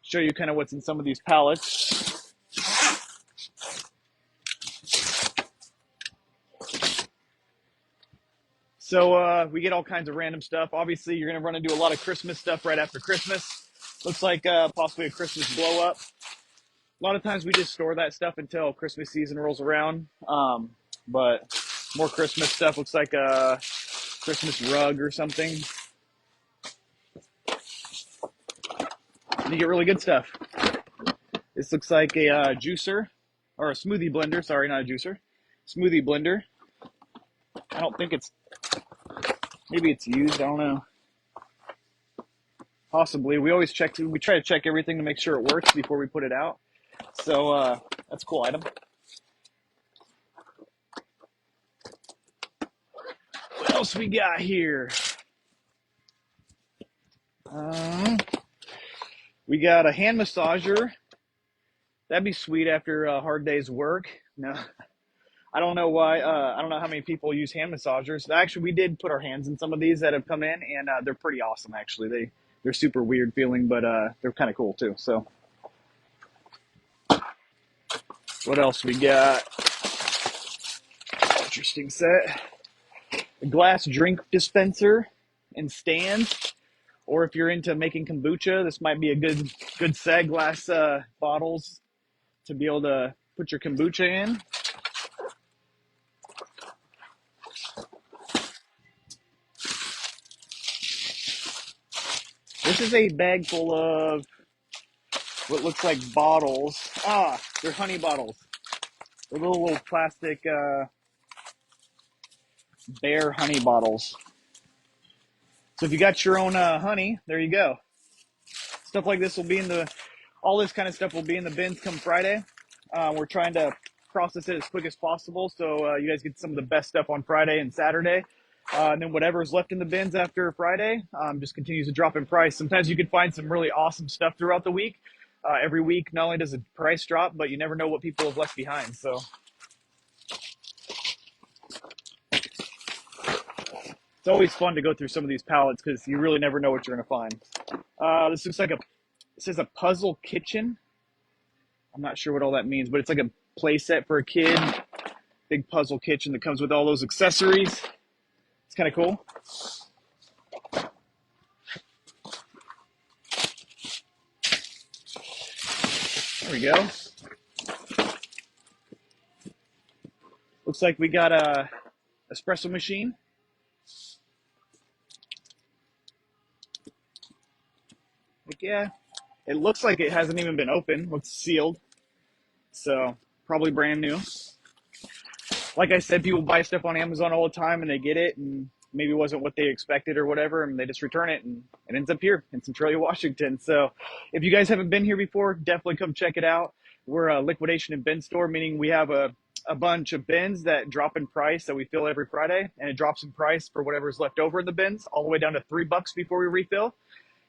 show you kind of what's in some of these pallets. So we get all kinds of random stuff. Obviously, you're going to run into a lot of Christmas stuff right after Christmas. Looks like possibly a Christmas blow up. A lot of times we just store that stuff until Christmas season rolls around. But more Christmas stuff. Looks like a Christmas rug or something. And you get really good stuff. This looks like a juicer, or a smoothie blender. Sorry, not a juicer. Smoothie blender. I don't think it's, maybe it's used. I don't know. Possibly. We always check, we try to check everything to make sure it works before we put it out. So that's a cool item. What else we got here? We got a hand massager. That'd be sweet after a hard day's work. No, I don't know why. I don't know how many people use hand massagers. Actually, we did put our hands in some of these that have come in, and they're pretty awesome. Actually, they're super weird feeling, but they're kind of cool too. So, what else we got? Interesting set. A glass drink dispenser and stand. Or if you're into making kombucha, this might be a good set. Glass bottles to be able to put your kombucha in. This is a bag full of what looks like bottles. They're honey bottles. They're little plastic Bear honey bottles. So if you got your own honey, there you go. Stuff like this will be in all this kind of stuff will be in the bins come Friday. We're trying to process it as quick as possible, so you guys get some of the best stuff on Friday and Saturday. And then whatever's left in the bins after Friday just continues to drop in price. Sometimes you can find some really awesome stuff throughout the week. Every week, not only does the price drop, but you never know what people have left behind. So it's always fun to go through some of these pallets because you really never know what you're going to find. This looks like it says a puzzle kitchen. I'm not sure what all that means, but it's like a play set for a kid. Big puzzle kitchen that comes with all those accessories. It's kind of cool. There we go. Looks like we got a espresso machine. Like, yeah, it looks like it hasn't even been opened. Looks sealed. So probably brand new. Like I said, people buy stuff on Amazon all the time and they get it and maybe it wasn't what they expected or whatever, and they just return it and it ends up here in Centralia, Washington. So if you guys haven't been here before, definitely come check it out. We're a liquidation and bin store, meaning we have a bunch of bins that drop in price that we fill every Friday, and it drops in price for whatever's left over in the bins, all the way down to $3 before we refill.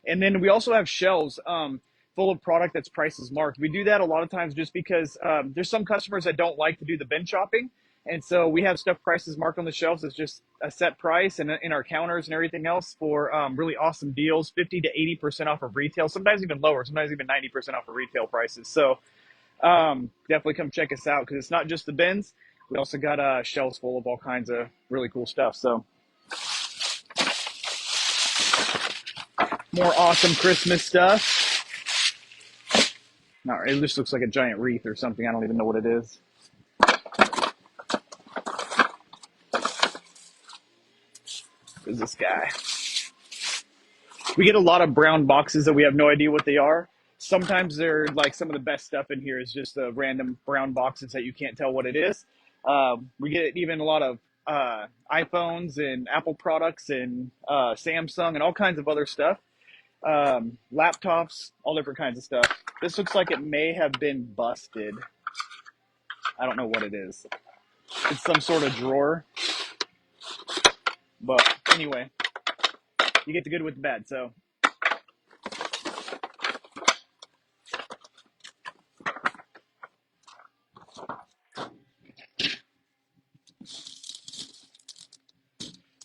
And then we also have shelves full of product that's prices marked. We do that a lot of times just because there's some customers that don't like to do the bin shopping. And so we have stuff prices marked on the shelves. It's just a set price, and in our counters and everything else for really awesome deals, 50 to 80% off of retail, sometimes even lower, sometimes even 90% off of retail prices. So definitely come check us out because it's not just the bins. We also got shelves full of all kinds of really cool stuff. So more awesome Christmas stuff. No, it just looks like a giant wreath or something. I don't even know what it is. Who's this guy? We get a lot of brown boxes that we have no idea what they are. Sometimes they're like some of the best stuff in here is just the random brown boxes that you can't tell what it is. We get even a lot of iPhones and Apple products and Samsung and all kinds of other stuff. Laptops, all different kinds of stuff. This looks like it may have been busted. I don't know what it is. It's some sort of drawer. But anyway, you get the good with the bad. So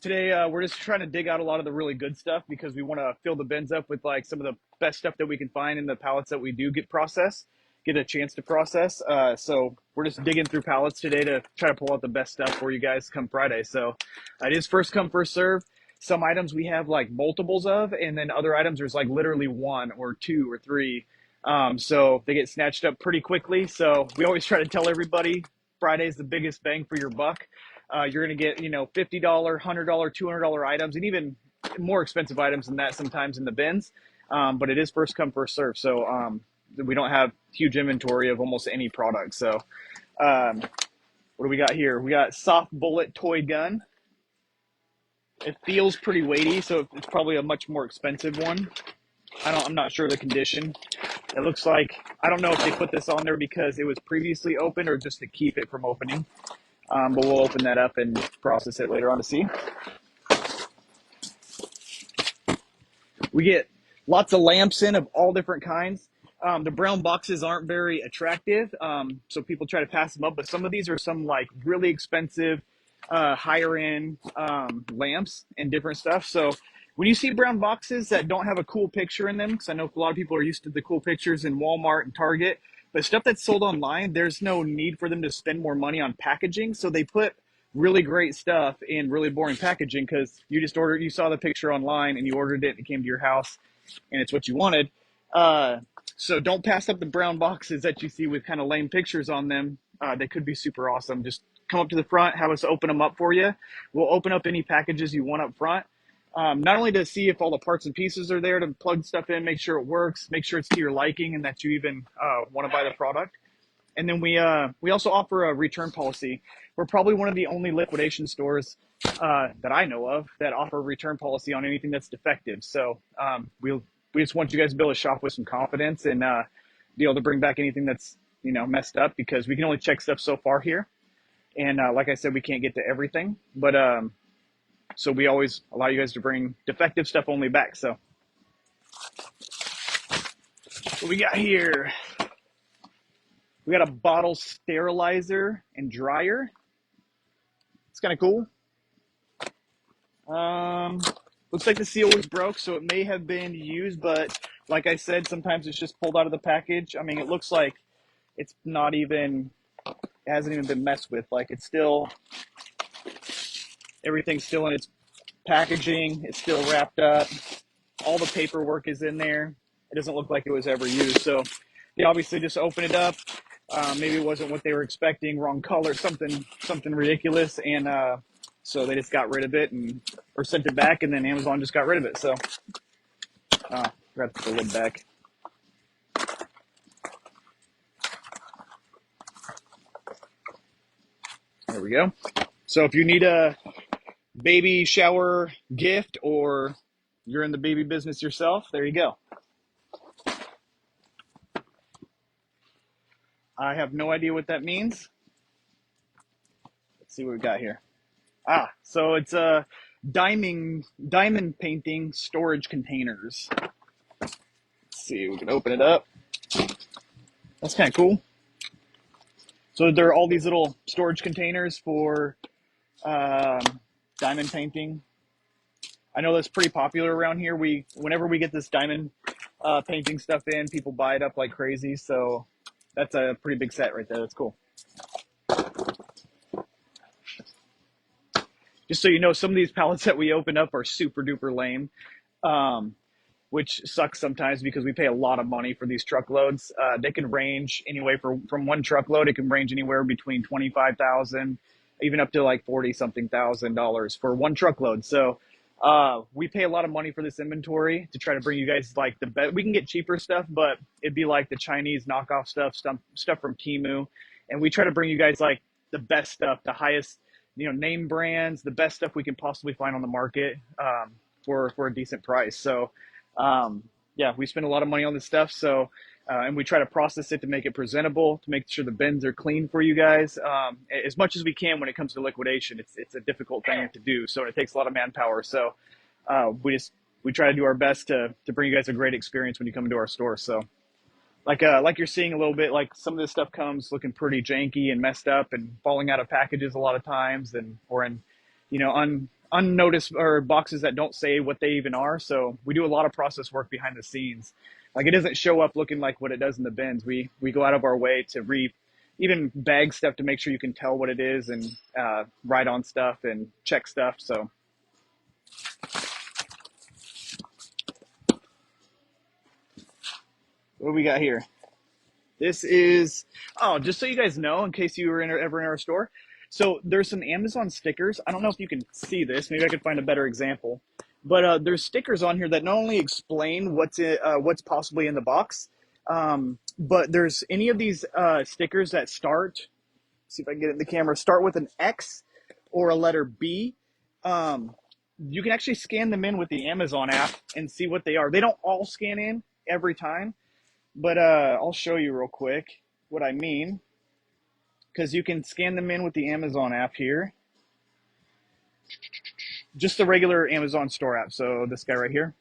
Today, we're just trying to dig out a lot of the really good stuff because we want to fill the bins up with like some of the best stuff that we can find in the pallets that we do get a chance to process. So we're just digging through pallets today to try to pull out the best stuff for you guys come Friday. So it is first come, first serve. Some items we have like multiples of, and then other items there's like literally one or two or three. So they get snatched up pretty quickly. So we always try to tell everybody Friday's the biggest bang for your buck. You're going to get, $50, $100, $200 items, and even more expensive items than that sometimes in the bins. But it is first come, first serve. So we don't have huge inventory of almost any product. So what do we got here? We got soft bullet toy gun. It feels pretty weighty, so it's probably a much more expensive one. I'm not sure of the condition. It looks like, I don't know if they put this on there because it was previously open or just to keep it from opening. But we'll open that up and process it later on to see. We get lots of lamps in of all different kinds. The brown boxes aren't very attractive, so people try to pass them up. But some of these are some like really expensive, higher end lamps and different stuff. So when you see brown boxes that don't have a cool picture in them, because I know a lot of people are used to the cool pictures in Walmart and Target, but stuff that's sold online, there's no need for them to spend more money on packaging. So they put really great stuff in really boring packaging because you saw the picture online and you ordered it and it came to your house and it's what you wanted. So don't pass up the brown boxes that you see with kind of lame pictures on them. They could be super awesome. Just come up to the front, have us open them up for you. We'll open up any packages you want up front. Not only to see if all the parts and pieces are there to plug stuff in, make sure it works, make sure it's to your liking and that you even want to buy the product. And then we also offer a return policy. We're probably one of the only liquidation stores that I know of that offer a return policy on anything that's defective. So we just want you guys to be able to shop with some confidence and be able to bring back anything that's messed up because we can only check stuff so far here. And like I said, we can't get to everything, but so we always allow you guys to bring defective stuff only back. So what we got here? We got a bottle sterilizer and dryer. It's kind of cool. Looks like the seal was broke, so it may have been used, but like I said, sometimes it's just pulled out of the package. I mean, it looks like it hasn't even been messed with. Like everything's still in its packaging. It's still wrapped up. All the paperwork is in there. It doesn't look like it was ever used. So they obviously just opened it up. Maybe it wasn't what they were expecting, wrong color, something ridiculous. And so they just got rid of it or sent it back, and then Amazon just got rid of it. So forgot to put the lid back. There we go. So if you need a baby shower gift or you're in the baby business yourself, there you go. I have no idea what that means. Let's see what we got here. So it's diamond painting storage containers. Let's see, we can open it up. That's kind of cool. So there are all these little storage containers for diamond painting. I know that's pretty popular around here. Whenever we get this diamond painting stuff in, people buy it up like crazy. So that's a pretty big set right there. That's cool. Just so you know, some of these pallets that we open up are super duper lame, which sucks sometimes because we pay a lot of money for these truckloads. They can range anyway from one truckload. It can range anywhere between $25,000, even up to like $40-something thousand for one truckload. So we pay a lot of money for this inventory to try to bring you guys like the best. We can get cheaper stuff, but it'd be like the Chinese knockoff stuff from Temu, and we try to bring you guys like the best stuff, the highest name brands, the best stuff we can possibly find on the market for a decent price. So yeah, we spend a lot of money on this stuff. So and we try to process it to make it presentable, to make sure the bins are clean for you guys as much as we can. When it comes to liquidation, it's a difficult thing to do, so it takes a lot of manpower. So we try to do our best to bring you guys a great experience when you come into our store. So like you're seeing a little bit, like some of this stuff comes looking pretty janky and messed up and falling out of packages a lot of times, or in unnoticed or boxes that don't say what they even are. So we do a lot of process work behind the scenes. Like it doesn't show up looking like what it does in the bins. We go out of our way to even bag stuff to make sure you can tell what it is and write on stuff and check stuff. So what do we got here? This is, oh, just so you guys know, in case you were ever in our store. So there's some Amazon stickers. I don't know if you can see this. Maybe I could find a better example. But there's stickers on here that not only explain what's possibly in the box, but there's any of these stickers that start, see if I can get it in the camera, start with an X or a letter B. You can actually scan them in with the Amazon app and see what they are. They don't all scan in every time. But I'll show you real quick what I mean, because you can scan them in with the Amazon app here. Just the regular Amazon store app. So this guy right here.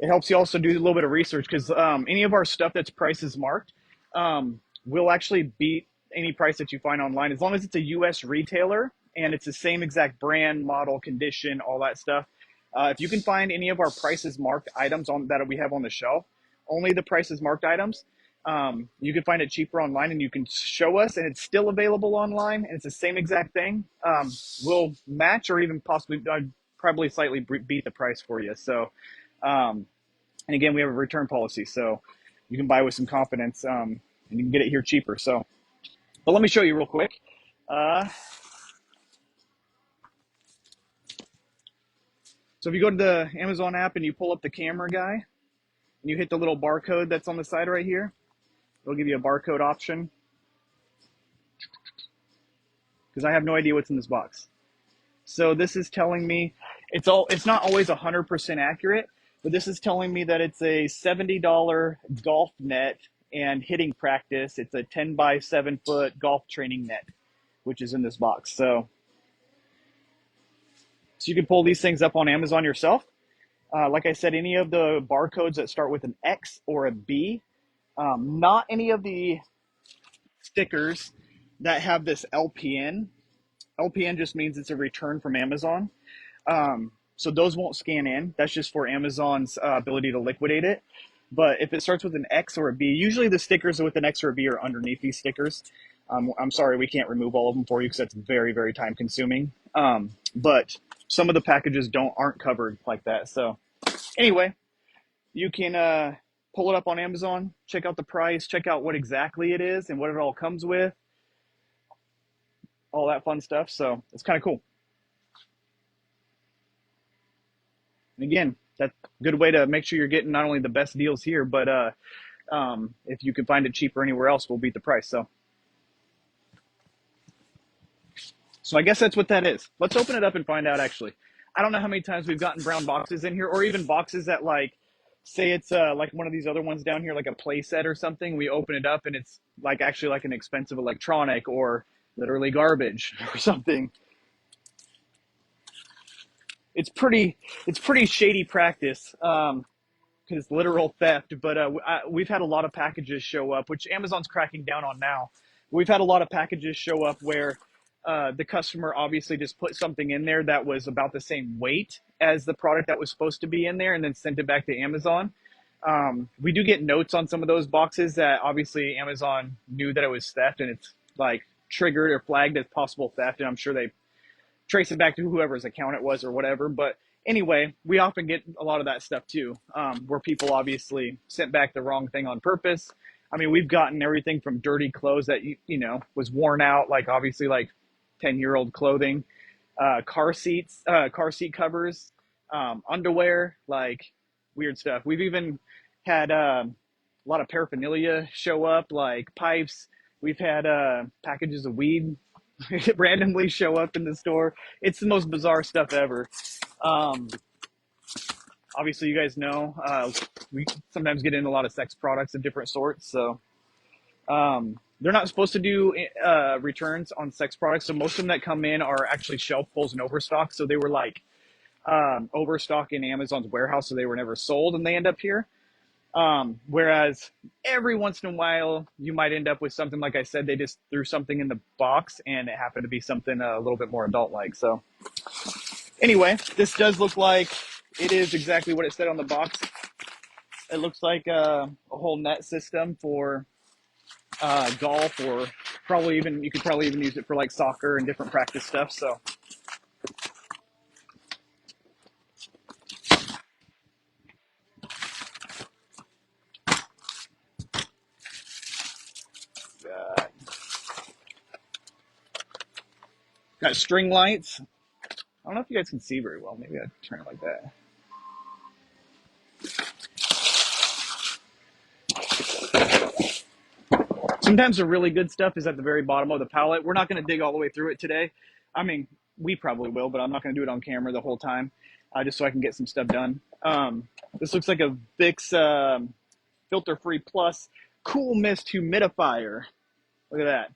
It helps you also do a little bit of research because any of our stuff that's prices marked will actually beat any price that you find online as long as it's a US retailer and it's the same exact brand, model, condition, all that stuff. If you can find any of our prices marked items that we have on the shelf, only the prices marked items, you can find it cheaper online and you can show us and it's still available online and it's the same exact thing. We'll match or even possibly probably slightly beat the price for you. So, and again, we have a return policy, so you can buy with some confidence and you can get it here cheaper. So, but let me show you real quick. So if you go to the Amazon app and you pull up the camera guy and you hit the little barcode that's on the side right here, it'll give you a barcode option because I have no idea what's in this box. So this is telling me it's not always 100% accurate, but this is telling me that it's a $70 golf net and hitting practice. It's a 10 by 7 foot golf training net, which is in this box. So you can pull these things up on Amazon yourself. Like I said, any of the barcodes that start with an X or a B, not any of the stickers that have this LPN. LPN just means it's a return from Amazon. So those won't scan in. That's just for Amazon's ability to liquidate it. But if it starts with an X or a B, usually the stickers with an X or a B are underneath these stickers. I'm sorry, we can't remove all of them for you because that's very, very time consuming. But some of the packages aren't covered like that. So anyway, you can pull it up on Amazon, check out the price, check out what exactly it is and what it all comes with, all that fun stuff. So it's kind of cool. And again, that's a good way to make sure you're getting not only the best deals here, but if you can find it cheaper anywhere else, we'll beat the price. So I guess that's what that is. Let's open it up and find out, actually. I don't know how many times we've gotten brown boxes in here, or even boxes that, like, say it's like one of these other ones down here, like a play set or something. We open it up and it's like actually like an expensive electronic or literally garbage or something. It's pretty shady practice because it's literal theft. But we've had a lot of packages show up, which Amazon's cracking down on now. We've had a lot of packages show up where the customer obviously just put something in there that was about the same weight as the product that was supposed to be in there and then sent it back to Amazon. We do get notes on some of those boxes that obviously Amazon knew that it was theft and it's like triggered or flagged as possible theft. And I'm sure they trace it back to whoever's account it was or whatever. But anyway, we often get a lot of that stuff too, where people obviously sent back the wrong thing on purpose. I mean, we've gotten everything from dirty clothes that, you know, was worn out, like obviously like 10-year-old clothing, car seat covers, underwear, like weird stuff. We've even had a lot of paraphernalia show up, like pipes. We've had packages of weed randomly show up in the store. It's the most bizarre stuff ever. Obviously, you guys know we sometimes get in a lot of sex products of different sorts. So they're not supposed to do returns on sex products. So most of them that come in are actually shelf pulls and overstock. So they were like overstock in Amazon's warehouse, so they were never sold, and they end up here. Whereas every once in a while, you might end up with something, like I said, they just threw something in the box and it happened to be something a little bit more adult-like. So anyway, this does look like it is exactly what it said on the box. It looks like a whole net system for golf, or probably even, you could probably even use it for like soccer and different practice stuff. So uh, got string lights. I don't know if you guys can see very well. Maybe I'll turn it like that. Sometimes the really good stuff is at the very bottom of the pallet. We're not going to dig all the way through it today. I mean, we probably will, but I'm not going to do it on camera the whole time, just so I can get some stuff done. This looks like a Vicks Filter Free Plus Cool Mist Humidifier. Look at that.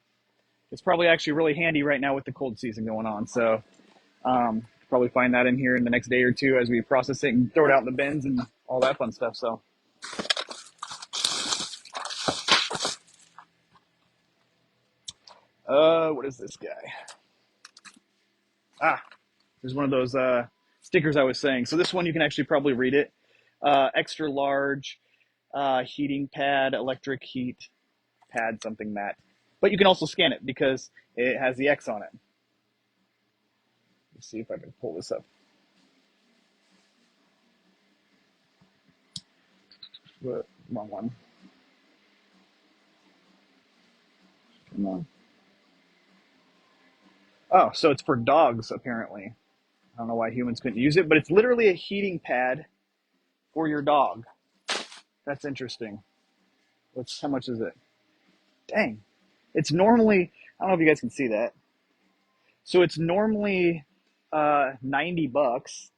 It's probably actually really handy right now with the cold season going on. So probably find that in here in the next day or two as we process it and throw it out in the bins and all that fun stuff. So what is this guy? There's one of those stickers I was saying. So this one, you can actually probably read it. Extra large heating pad, electric heat pad, something that. But you can also scan it because it has the X on it. Let's see if I can pull this up. Wrong one. Come on. Oh, so it's for dogs, apparently. I don't know why humans couldn't use it, but it's literally a heating pad for your dog. That's interesting. How much is it? Dang. It's normally, I don't know if you guys can see that. So it's normally $90,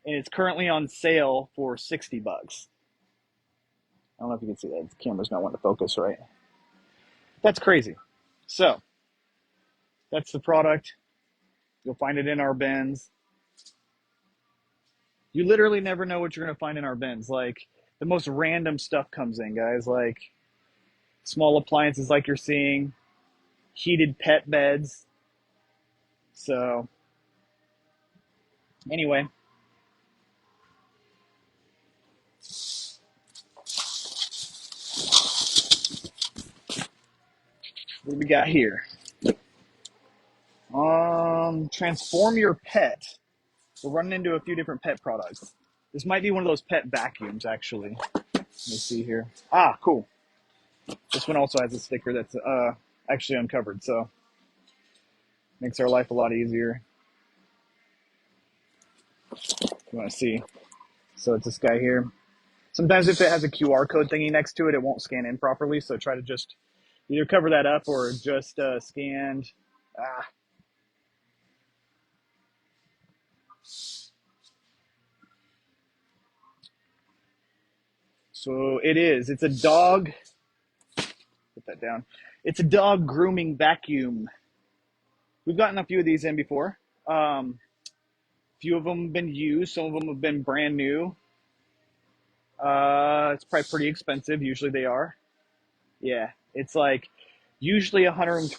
and it's currently on sale for $60. I don't know if you can see that. The camera's not wanting to focus right. That's crazy. So that's the product. You'll find it in our bins. You literally never know what you're going to find in our bins. Like, the most random stuff comes in, guys. Like, small appliances like you're seeing, heated pet beds. So, anyway. What do we got here? Transform your pet. We're running into a few different pet products. This might be one of those pet vacuums, actually. Let me see here. Cool. This one also has a sticker that's actually uncovered, so makes our life a lot easier. If you want to see. So it's this guy here. Sometimes if it has a QR code thingy next to it, it won't scan in properly, so try to just either cover that up or just scanned. So it is. It's a dog. Put that down. It's a dog grooming vacuum. We've gotten a few of these in before. A few of them have been used. Some of them have been brand new. It's probably pretty expensive. Usually they are. Yeah. It's like usually $120